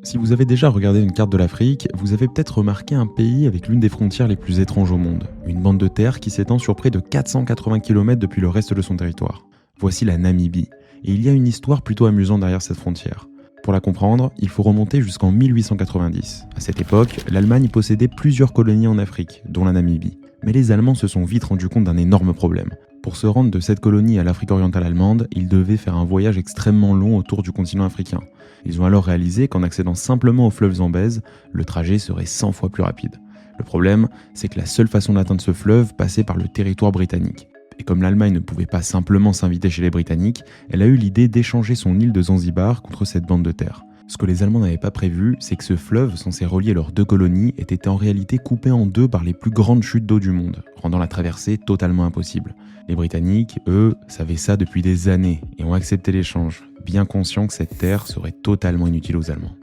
Si vous avez déjà regardé une carte de l'Afrique, vous avez peut-être remarqué un pays avec l'une des frontières les plus étranges au monde. Une bande de terre qui s'étend sur près de 480 km depuis le reste de son territoire. Voici la Namibie. Et il y a une histoire plutôt amusante derrière cette frontière. Pour la comprendre, il faut remonter jusqu'en 1890. À cette époque, l'Allemagne possédait plusieurs colonies en Afrique, dont la Namibie. Mais les Allemands se sont vite rendus compte d'un énorme problème. Pour se rendre de cette colonie à l'Afrique orientale allemande, ils devaient faire un voyage extrêmement long autour du continent africain. Ils ont alors réalisé qu'en accédant simplement au fleuve Zambèze, le trajet serait 100 fois plus rapide. Le problème, c'est que la seule façon d'atteindre ce fleuve passait par le territoire britannique. Et comme l'Allemagne ne pouvait pas simplement s'inviter chez les Britanniques, elle a eu l'idée d'échanger son île de Zanzibar contre cette bande de terre. Ce que les Allemands n'avaient pas prévu, c'est que ce fleuve, censé relier leurs deux colonies, était en réalité coupé en deux par les plus grandes chutes d'eau du monde, rendant la traversée totalement impossible. Les Britanniques, eux, savaient ça depuis des années et ont accepté l'échange, bien conscients que cette terre serait totalement inutile aux Allemands.